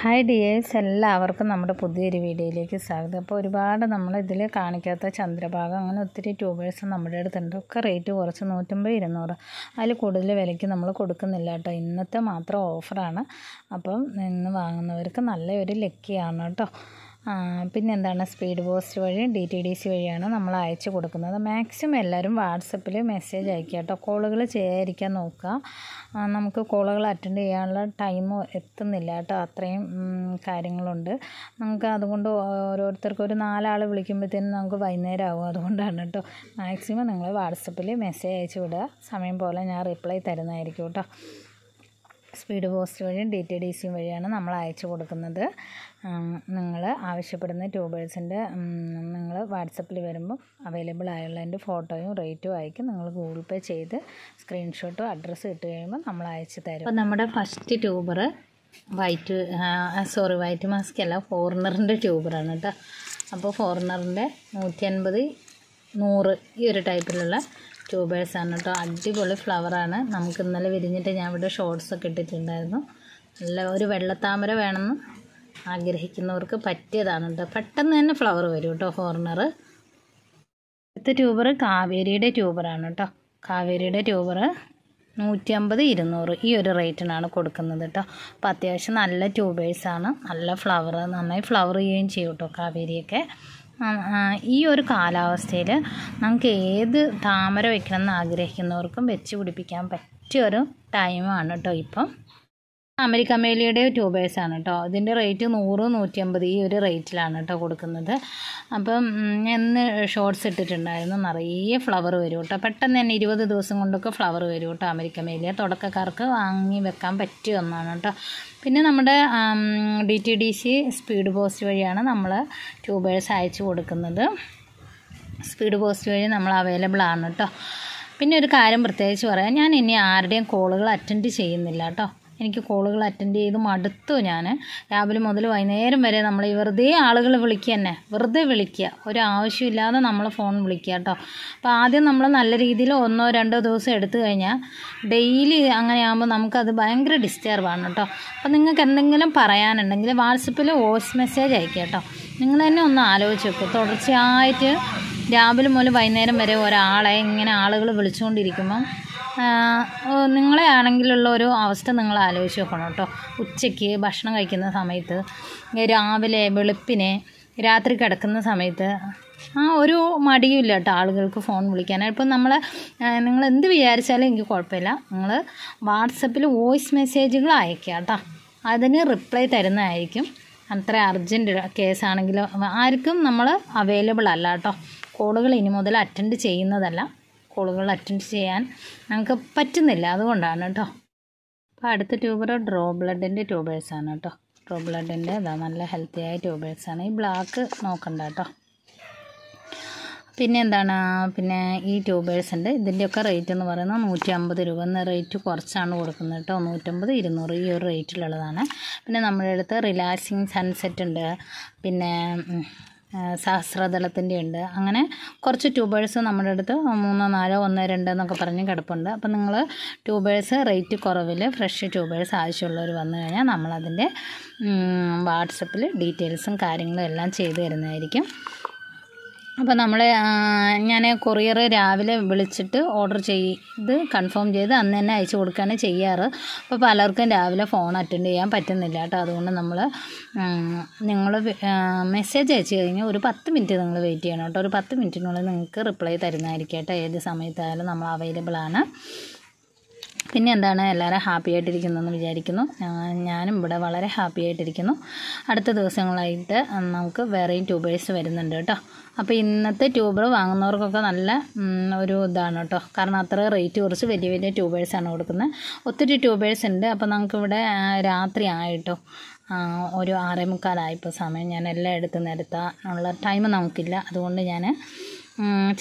Hi dears, എല്ലാവർക്കും നമ്മുടെ പുതിയൊരു വീഡിയോയിലേക്ക് സ്വാഗതം. അപ്പോൾ ഒരുപാട് നമ്മൾ ഇതിൽ കാണിക്കാത്ത ചന്ദ്രഭാഗം അങ്ങനെ ഒത്തിരി ട്യൂബേഴ്സ് നമ്മുടെ അടുത്തുണ്ട്. ഒക്കെ റേറ്റ് കുറച്ച് 150, 200 അതിൽ കൂടുതൽ വിലയ്ക്ക് നമ്മൾ കൊടുക്കുന്നില്ല കേട്ടോ. ഇന്നത്തെ മാത്രം ഓഫറാണ്. അപ്പം ഇന്ന് വാങ്ങുന്നവർക്ക് നല്ലൊരു ലക്കിയാണ് കേട്ടോ. പിന്നെ എന്താണ്, സ്പീഡ് പോസ്റ്റ് വഴി DTDC വഴിയാണ് നമ്മൾ അയച്ചു കൊടുക്കുന്നത്. മാക്സിമം എല്ലാവരും വാട്സപ്പിൽ മെസ്സേജ് അയക്കുക കേട്ടോ. കോളുകൾ ചെയ്യാതിരിക്കാൻ നോക്കുക. നമുക്ക് കോളുകൾ അറ്റൻഡ് ചെയ്യാനുള്ള ടൈം എത്തുന്നില്ല കേട്ടോ. അത്രയും കാര്യങ്ങളുണ്ട് നമുക്ക്. അതുകൊണ്ട് ഓരോരുത്തർക്കും ഒരു 4 ആൾ വിളിക്കുമ്പോഴത്തേനും നമുക്ക് വൈകുന്നേരം ആകും. അതുകൊണ്ടാണ് കേട്ടോ. മാക്സിമം നിങ്ങൾ വാട്സപ്പിൽ മെസ്സേജ് അയച്ചു വിടുക. സമയം പോലെ ഞാൻ റിപ്ലൈ തരുന്നതായിരിക്കും കേട്ടോ. സ്പീഡ് പോസ്റ്റ് വഴിയും DTDC വഴിയാണ് നമ്മൾ അയച്ചു കൊടുക്കുന്നത്. നിങ്ങൾ ആവശ്യപ്പെടുന്ന ട്യൂബേഴ്സിൻ്റെ നിങ്ങൾ വാട്സപ്പിൽ വരുമ്പോൾ അവൈലബിൾ ആയുള്ളതിൻ്റെ ഫോട്ടോയും റേറ്റും അയക്കും. നിങ്ങൾ ഗൂഗിൾ പേ ചെയ്ത് സ്ക്രീൻഷോട്ടും അഡ്രസ്സ് ഇട്ട് കഴിയുമ്പോൾ നമ്മൾ അയച്ചു തരും. അപ്പോൾ നമ്മുടെ ഫസ്റ്റ് ട്യൂബർ വൈറ്റ് മാസ്ക് അല്ല, ഫോറിനറിൻ്റെ ട്യൂബറാണ് കേട്ടോ. അപ്പോൾ ഫോറിനറിൻ്റെ 150, 100 ഈ ഒരു ടൈപ്പിലുള്ള ട്യൂബേഴ്സാണ് കേട്ടോ. അടിപൊളി ഫ്ലവറാണ്. നമുക്ക് ഇന്നലെ വിരിഞ്ഞിട്ട് ഞാൻ ഇവിടെ ഷോർട്സൊക്കെ ഇട്ടിട്ടുണ്ടായിരുന്നു. നല്ല ഒരു വെള്ളത്താമര വേണമെന്ന് ആഗ്രഹിക്കുന്നവർക്ക് പറ്റിയതാണ് കേട്ടോ. പെട്ടെന്ന് തന്നെ ഫ്ലവർ വരും കേട്ടോ ഫോറിനർ. അടുത്ത ട്യൂബർ കാവേരിയുടെ ട്യൂബറാണ് കേട്ടോ. കാവേരിയുടെ ട്യൂബർ 150, 200 ഈ ഒരു റേറ്റിനാണ് കൊടുക്കുന്നത് കേട്ടോ. അപ്പോൾ അത്യാവശ്യം നല്ല ട്യൂബേഴ്സാണ്. നല്ല ഫ്ലവർ, നന്നായി ഫ്ലവർ ചെയ്യുകയും ചെയ്യും കേട്ടോ കാവേരിയൊക്കെ. ഈ ഒരു കാലാവസ്ഥയിൽ നമുക്ക് ഏത് താമര വയ്ക്കണമെന്ന് ആഗ്രഹിക്കുന്നവർക്കും വെച്ച് പിടിപ്പിക്കാൻ പറ്റിയൊരു ടൈമാണ് കേട്ടോ. ഇപ്പം അമേരിക്കമേലിയുടെ ട്യൂബേഴ്സാണ് കേട്ടോ. ഇതിൻ്റെ റേറ്റ് 100, 150 ഈ ഒരു റേറ്റിലാണ് കേട്ടോ കൊടുക്കുന്നത്. അപ്പം ഇന്ന് ഷോർട്സ് ഇട്ടിട്ടുണ്ടായിരുന്നു. നിറയെ ഫ്ലവർ വരും കേട്ടോ. പെട്ടെന്ന് തന്നെ 20 ദിവസം കൊണ്ടൊക്കെ ഫ്ലവർ വരും കേട്ടോ. അമേരിക്കമേലിയ തുടക്കക്കാർക്ക് വാങ്ങി വെക്കാൻ പറ്റിയ ഒന്നാണ് കേട്ടോ. പിന്നെ നമ്മുടെ DTDC സ്പീഡ് പോസ്റ്റ് വഴിയാണ് നമ്മൾ ട്യൂബേഴ്സ് അയച്ചു കൊടുക്കുന്നത്. സ്പീഡ് പോസ്റ്റ് വഴി നമ്മൾ അവൈലബിൾ ആണ് കേട്ടോ. പിന്നെ ഒരു കാര്യം പ്രത്യേകിച്ച് പറയാം, ഞാൻ ഇനി ആരുടെയും കോളുകൾ അറ്റൻഡ് ചെയ്യുന്നില്ല കേട്ടോ. എനിക്ക് കോളുകൾ അറ്റൻഡ് ചെയ്ത് മടുത്തു. ഞാൻ രാവിലെ മുതൽ വൈകുന്നേരം വരെ നമ്മൾ വെറുതെ ആളുകൾ വിളിക്കുക തന്നെ, വെറുതെ വിളിക്കുക, ഒരാവശ്യമില്ലാതെ നമ്മൾ ഫോൺ വിളിക്കുക കേട്ടോ. അപ്പോൾ ആദ്യം നമ്മൾ നല്ല രീതിയിൽ 1, 2 ദിവസം എടുത്തു കഴിഞ്ഞാൽ ഡെയിലി അങ്ങനെയാകുമ്പോൾ നമുക്കത് ഭയങ്കര ഡിസ്റ്റർബാണ് കേട്ടോ. അപ്പോൾ നിങ്ങൾക്ക് എന്തെങ്കിലും പറയാനുണ്ടെങ്കിൽ വാട്സപ്പിൽ വോയിസ് മെസ്സേജ് അയക്കുക കേട്ടോ. നിങ്ങൾ തന്നെ ഒന്ന് ആലോചിച്ച് വെക്കുക. തുടർച്ചയായിട്ട് രാവിലെ മുതൽ വൈകുന്നേരം വരെ ഒരാളെ ഇങ്ങനെ ആളുകൾ വിളിച്ചുകൊണ്ടിരിക്കുമ്പം നിങ്ങളെ ആണെങ്കിലുള്ള ഒരു അവസ്ഥ നിങ്ങൾ ആലോചിച്ച് നോക്കണം കേട്ടോ. ഉച്ചയ്ക്ക് ഭക്ഷണം കഴിക്കുന്ന സമയത്ത്, രാവിലെ വെളുപ്പിനെ, രാത്രി കിടക്കുന്ന സമയത്ത് ഒരു മടിയുമില്ല കേട്ടോ ആളുകൾക്ക് ഫോൺ വിളിക്കാനായിട്ട്. ഇപ്പം നിങ്ങൾ എന്ത് വിചാരിച്ചാലും എനിക്ക് കുഴപ്പമില്ല. നിങ്ങൾ വാട്സപ്പിൽ വോയിസ് മെസ്സേജുകൾ അയക്കുക കേട്ടോ. അതിന് റിപ്ലൈ തരുന്നതായിരിക്കും. അത്ര അർജൻറ്റ് കേസാണെങ്കിലും ആർക്കും നമ്മൾ അവൈലബിൾ അല്ല കേട്ടോ. കോളുകൾ ഇനി മുതൽ അറ്റൻഡ് ചെയ്യുന്നതല്ല. കോളുകൾ അറ്റൻഡ് ചെയ്യാൻ നമുക്ക് പറ്റുന്നില്ല, അതുകൊണ്ടാണ് കേട്ടോ. അപ്പോൾ അടുത്ത ട്യൂബർ ഡ്രോ ബ്ലഡിൻ്റെ ട്യൂബേഴ്സാണ് കേട്ടോ. ഡ്രോ ബ്ലഡിൻ്റെ നല്ല ഹെൽത്തിയായ ട്യൂബേഴ്സാണ്. ഈ ബ്ലാക്ക് നോക്കണ്ട കേട്ടോ. പിന്നെ എന്താണ്, പിന്നെ ഈ ട്യൂബേഴ്സിൻ്റെ ഇതിൻ്റെയൊക്കെ റേറ്റ് എന്ന് പറയുന്നത് 150 രൂപ എന്ന റേറ്റ് കുറച്ചാണ് കൊടുക്കുന്നത് കേട്ടോ. 150, 200 ഈ ഒരു റേറ്റിലുള്ളതാണ്. പിന്നെ നമ്മുടെ അടുത്ത് റിലാക്സിങ് സൺസെറ്റ് ഉണ്ട്, പിന്നെ സഹസ്രദളത്തിൻ്റെ ഉണ്ട്. അങ്ങനെ കുറച്ച് ട്യൂബേഴ്സ് നമ്മുടെ അടുത്ത് 3, 4, 1, 2 എന്നൊക്കെ പറഞ്ഞ് കിടപ്പുണ്ട്. അപ്പം നിങ്ങൾ ട്യൂബേഴ്സ് റേറ്റ് കുറവിൽ ഫ്രഷ് ട്യൂബേഴ്സ് ആവശ്യമുള്ളവർ വന്നു കഴിഞ്ഞാൽ നമ്മളതിൻ്റെ വാട്സപ്പിൽ ഡീറ്റെയിൽസും കാര്യങ്ങളും എല്ലാം ചെയ്തു തരുന്നതായിരിക്കും. അപ്പോൾ ഞാൻ കൊറിയർ രാവിലെ വിളിച്ചിട്ട് ഓർഡർ ചെയ്ത് കൺഫേം ചെയ്ത് അന്ന് തന്നെ അയച്ചു കൊടുക്കുകയാണ് ചെയ്യാറ്. അപ്പോൾ പലർക്കും രാവിലെ ഫോൺ അറ്റൻഡ് ചെയ്യാൻ പറ്റുന്നില്ല കേട്ടോ. അതുകൊണ്ട് നിങ്ങൾ മെസ്സേജ് അയച്ചു കഴിഞ്ഞാൽ ഒരു 10 മിനിറ്റ് നിങ്ങൾ വെയിറ്റ് ചെയ്യണം കേട്ടോ. ഒരു 10 മിനിറ്റിനുള്ളിൽ നിങ്ങൾക്ക് റിപ്ലൈ തരുന്നതായിരിക്കും കേട്ടോ. ഏത് സമയത്തായാലും നമ്മൾ അവൈലബിൾ ആണ്. പിന്നെ എന്താണ്, എല്ലാവരും ഹാപ്പി ആയിട്ടിരിക്കുന്നതെന്ന് വിചാരിക്കുന്നു. ഞാനും ഇവിടെ വളരെ ഹാപ്പി ആയിട്ടിരിക്കുന്നു. അടുത്ത ദിവസങ്ങളായിട്ട് നമുക്ക് വേറെയും ട്യൂബേഴ്സ് വരുന്നുണ്ട് കേട്ടോ. അപ്പോൾ ഇന്നത്തെ ട്യൂബർ വാങ്ങുന്നവർക്കൊക്കെ നല്ല ഒരു ഇതാണ് കേട്ടോ. കാരണം അത്ര റേറ്റ് കുറച്ച് വലിയ വലിയ ട്യൂബേഴ്സാണ് കൊടുക്കുന്നത്. ഒത്തിരി ട്യൂബേഴ്സ് ഉണ്ട്. അപ്പോൾ നമുക്കിവിടെ രാത്രി ആയിട്ടോ, ഒരു 6:45 ഇപ്പോൾ സമയം. ഞാൻ എല്ലാം എടുത്ത് നിരത്താനുള്ള ടൈം നമുക്കില്ല. അതുകൊണ്ട് ഞാൻ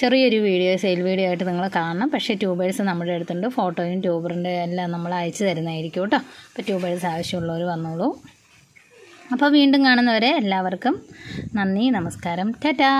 ചെറിയൊരു സെയിൽ വീഡിയോ ആയിട്ട് നിങ്ങൾ കാണണം. പക്ഷേ ട്യൂബേഴ്സ് നമ്മുടെ അടുത്തുണ്ട്. ഫോട്ടോയും ട്യൂബറിൻ്റെ എല്ലാം നമ്മൾ അയച്ചു തരുന്നതായിരിക്കും കേട്ടോ. അപ്പോൾ ട്യൂബേഴ്സ് ആവശ്യമുള്ളവർ വന്നോളൂ. അപ്പോൾ വീണ്ടും കാണുന്നവരെ എല്ലാവർക്കും നന്ദി, നമസ്കാരം, ടാറ്റാ.